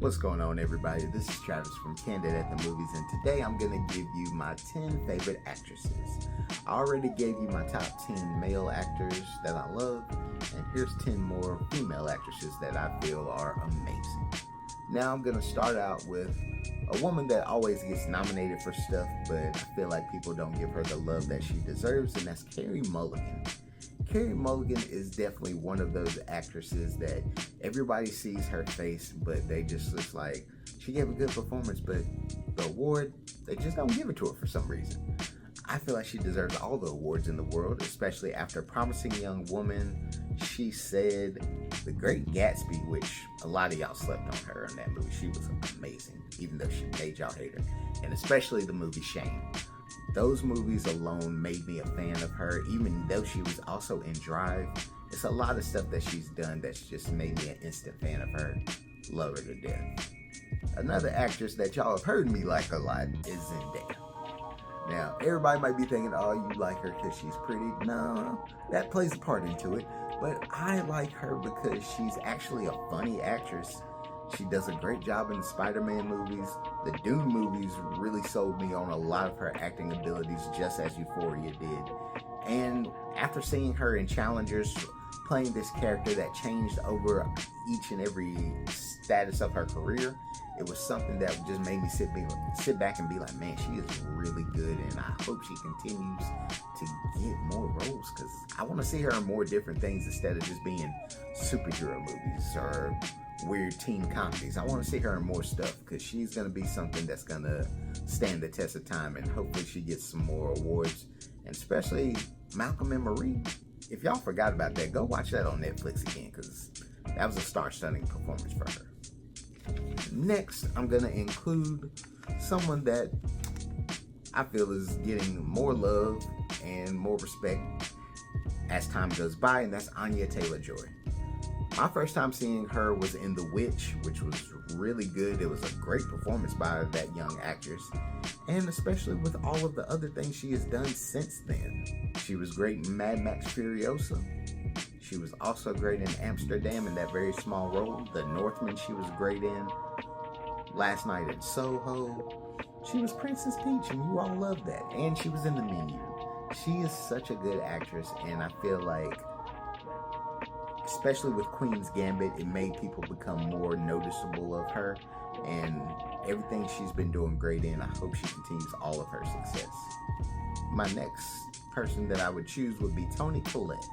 What's going on, everybody? This is Travis from Candid at the Movies, and today I'm going to give you my 10 favorite actresses. I already gave you my top 10 male actors that I love, and here's 10 more female actresses that I feel are amazing. Now I'm going to start out with a woman that always gets nominated for stuff, but I feel like people don't give her the love that she deserves, and that's Carey Mulligan. Carey Mulligan is definitely one of those actresses that everybody sees her face, but they just look like she gave a good performance, but the award, they just don't give it to her for some reason. I feel like she deserves all the awards in the world, especially after Promising Young Woman. She said The Great Gatsby, which a lot of y'all slept on her in that movie. She was amazing, even though she made y'all hate her, and especially the movie Shame. Those movies alone made me a fan of her, even though she was also in Drive. It's a lot of stuff that she's done that's just made me an instant fan of her. Love her to death. Another actress that y'all have heard me like a lot is Zendaya. Now, everybody might be thinking, oh, you like her because she's pretty. No, that plays a part into it. But I like her because she's actually a funny actress. She does a great job in the Spider-Man movies. The Dune movies really sold me on a lot of her acting abilities, just as Euphoria did. And after seeing her in Challengers, playing this character that changed over each and every status of her career, it was something that just made me sit back and be like, man, she is really good, and I hope she continues to get more roles, because I want to see her in more different things instead of just being superhero movies or weird teen comedies. I want to see her in more stuff, because she's going to be something that's going to stand the test of time, and hopefully she gets some more awards, and especially Malcolm and Marie. If y'all forgot about that, go watch that on Netflix again, because that was a star-studding performance for her. Next, I'm going to include someone that I feel is getting more love and more respect as time goes by, and that's Anya Taylor-Joy. My first time seeing her was in The Witch, which was really good. It was a great performance by that young actress, and especially with all of the other things she has done since then. She was great in Mad Max Furiosa. She was also great in Amsterdam in that very small role. The Northman she was great in. Last Night in Soho. She was Princess Peach, and you all loved that. And she was in The Menu. She is such a good actress, and I feel like, especially with Queen's Gambit, it made people become more noticeable of her, and everything she's been doing great in, I hope she continues all of her success. My next person that I would choose would be Toni Collette.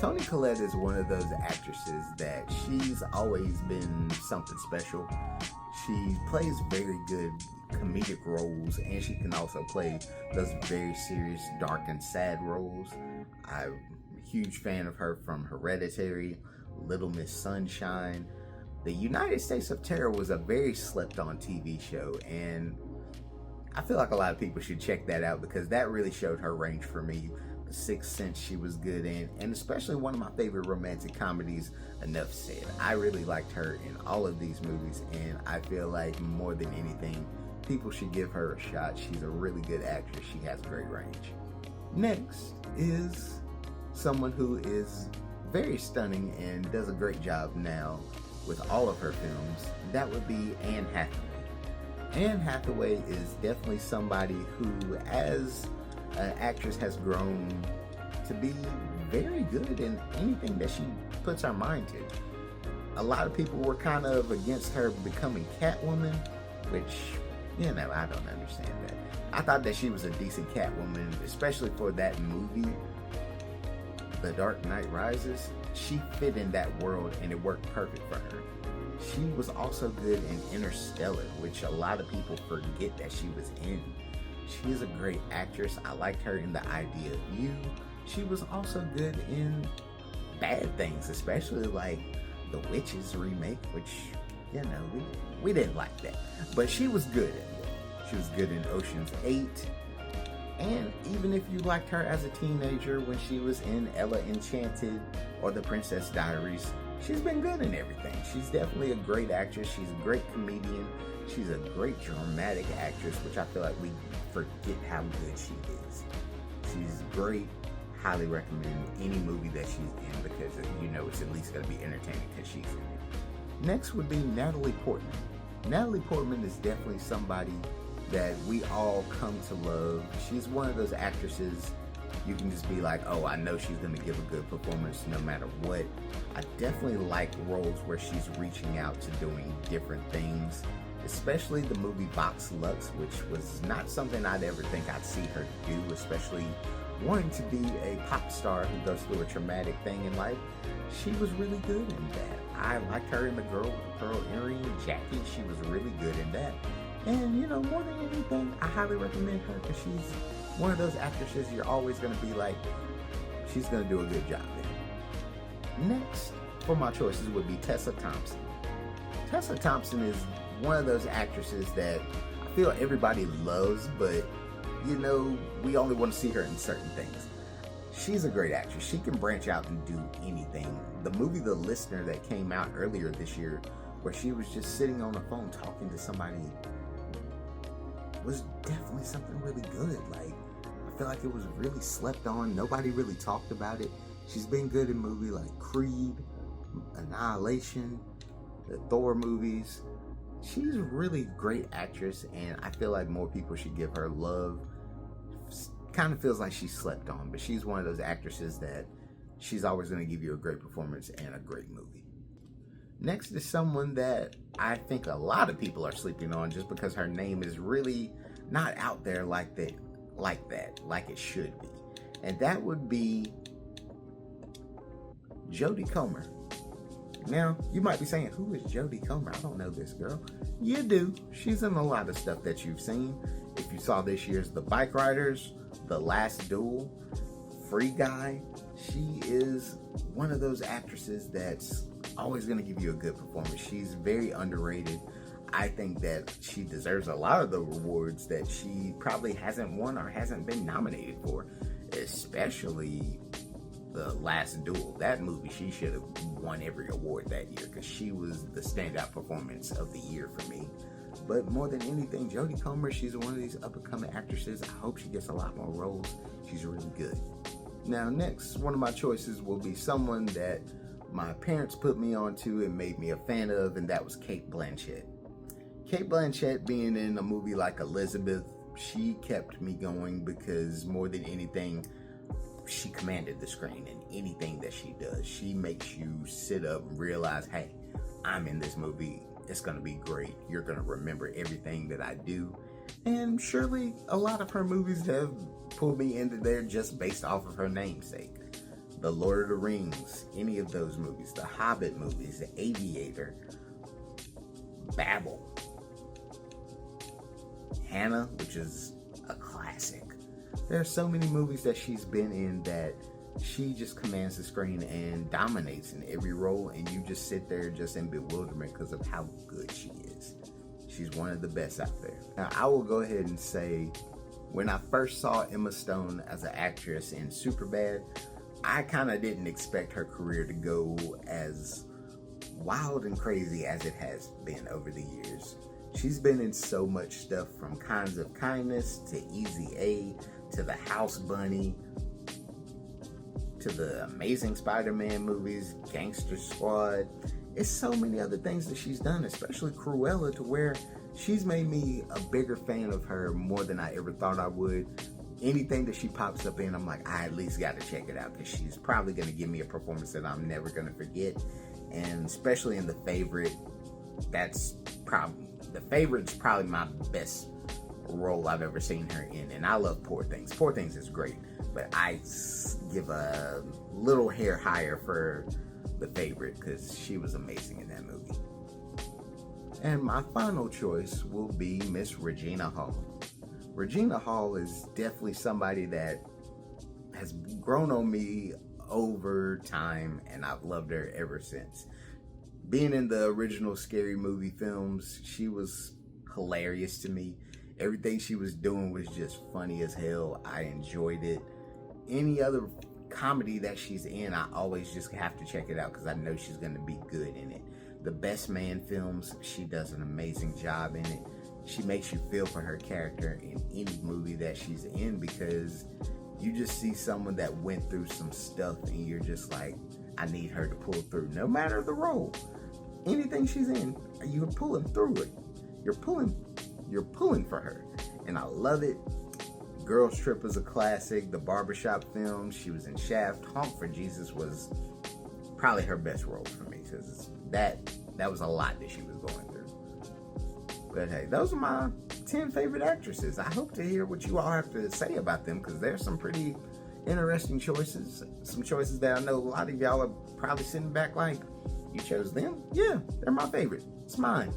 Toni Collette is one of those actresses that she's always been something special. She plays very good comedic roles, and she can also play those very serious, dark, and sad roles. I'm a huge fan of her from Hereditary, Little Miss Sunshine. The United States of Terror was a very slept-on TV show, and I feel like a lot of people should check that out, because that really showed her range for me. The Sixth Sense she was good in, and especially one of my favorite romantic comedies, Enough Said. I really liked her in all of these movies, and I feel like more than anything, people should give her a shot. She's a really good actress. She has great range. Next is someone who is very stunning and does a great job now with all of her films. That would be Anne Hathaway. Anne Hathaway is definitely somebody who, as an actress, has grown to be very good in anything that she puts her mind to. A lot of people were kind of against her becoming Catwoman, which, you know, I don't understand that. I thought that she was a decent Catwoman, especially for that movie, The Dark Knight Rises. She fit in that world, and it worked perfect for her. She was also good in Interstellar, which a lot of people forget that she was in. She is a great actress. I liked her in The Idea of You. She was also good in bad things, especially like The Witches remake, which, you know, we didn't like that. But she was good in it. She was good in Ocean's 8. And even if you liked her as a teenager when she was in Ella Enchanted or The Princess Diaries, she's been good in everything. She's definitely a great actress. She's a great comedian. She's a great dramatic actress, which I feel like we forget how good she is. She's great. Highly recommend any movie that she's in, because you know it's at least going to be entertaining because she's in it. Next would be Natalie Portman. Natalie Portman is definitely somebody that we all come to love. She's one of those actresses you can just be like, oh, I know she's going to give a good performance no matter what. I definitely like roles where she's reaching out to doing different things, especially the movie Vox Lux, which was not something I'd ever think I'd see her do, especially wanting to be a pop star who goes through a traumatic thing in life. She was really good in that. I liked her in The Girl with the Pearl Earring, Jackie. She was really good in that. And, you know, more than anything, I highly recommend her because she's one of those actresses you're always going to be like, she's going to do a good job in. Next for my choices would be Tessa Thompson. Tessa Thompson is one of those actresses that I feel everybody loves, but, you know, we only want to see her in certain things. She's a great actress. She can branch out and do anything. The movie The Listener that came out earlier this year, where she was just sitting on the phone talking to somebody, was definitely something really good. Like, I feel like it was really slept on. Nobody really talked about it. She's been good in movies like Creed, Annihilation, the Thor movies. She's a really great actress, and I feel like more people should give her love. Kind of feels like she's slept on, but she's one of those actresses that she's always going to give you a great performance and a great movie. Next is someone that I think a lot of people are sleeping on just because her name is really not out there like it should be. And that would be Jodie Comer. Now, you might be saying, who is Jodie Comer? I don't know this girl. You do. She's in a lot of stuff that you've seen. If you saw this year's The Bike Riders, The Last Duel, Free Guy, she is one of those actresses that's always going to give you a good performance. She's very underrated. I think that she deserves a lot of the rewards that she probably hasn't won or hasn't been nominated for, especially The Last Duel. That movie, she should have won every award that year because she was the standout performance of the year for me. But more than anything, Jodie Comer, she's one of these up-and-coming actresses. I hope she gets a lot more roles. She's really good. Now, next, one of my choices will be someone that my parents put me onto and made me a fan of, and that was Cate Blanchett. Cate Blanchett being in a movie like Elizabeth, she kept me going because more than anything, she commanded the screen in anything that she does. She makes you sit up and realize, hey, I'm in this movie. It's going to be great. You're going to remember everything that I do. And surely a lot of her movies have pulled me into there just based off of her namesake. The Lord of the Rings, any of those movies, the Hobbit movies, The Aviator, Babel, Hannah, which is a classic. There are so many movies that she's been in that she just commands the screen and dominates in every role, and you just sit there just in bewilderment because of how good she is. She's one of the best out there. Now, I will go ahead and say, when I first saw Emma Stone as an actress in Superbad, I kind of didn't expect her career to go as wild and crazy as it has been over the years. She's been in so much stuff, from Kinds of Kindness to Easy A to The House Bunny to the Amazing Spider-Man movies, Gangster Squad. It's so many other things that she's done, especially Cruella, to where she's made me a bigger fan of her more than I ever thought I would. Anything that she pops up in, I'm like, I at least got to check it out because she's probably going to give me a performance that I'm never going to forget. And especially in The Favorite, The Favorite's probably my best role I've ever seen her in. And I love Poor Things. Poor Things is great, but I give a little hair higher for The Favorite because she was amazing in that movie. And my final choice will be Miss Regina Hall. Regina Hall is definitely somebody that has grown on me over time, and I've loved her ever since. Being in the original Scary Movie films, she was hilarious to me. Everything she was doing was just funny as hell. I enjoyed it. Any other comedy that she's in, I always just have to check it out because I know she's going to be good in it. The Best Man films, she does an amazing job in it. She makes you feel for her character in any movie that she's in because you just see someone that went through some stuff and you're just like, I need her to pull through. No matter the role, anything she's in, you're pulling through it. you're pulling for her, and I love it. Girls Trip was a classic. The barbershop film, she was in Shaft. Honk for Jesus was probably her best role for me, because that was a lot that she was going through. But hey, those are my 10 favorite actresses. I hope to hear what you all have to say about them, because there's some pretty interesting choices. Some choices that I know a lot of y'all are probably sitting back like, you chose them? Yeah, they're my favorite. It's mine.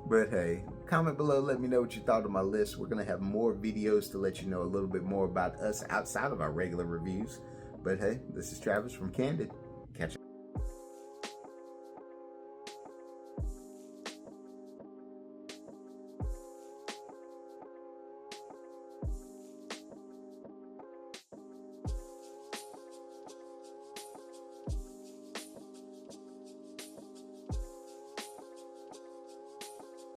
But hey, comment below, let me know what you thought of my list. We're going to have more videos to let you know a little bit more about us outside of our regular reviews. But hey, this is Travis from Candid. Catch you.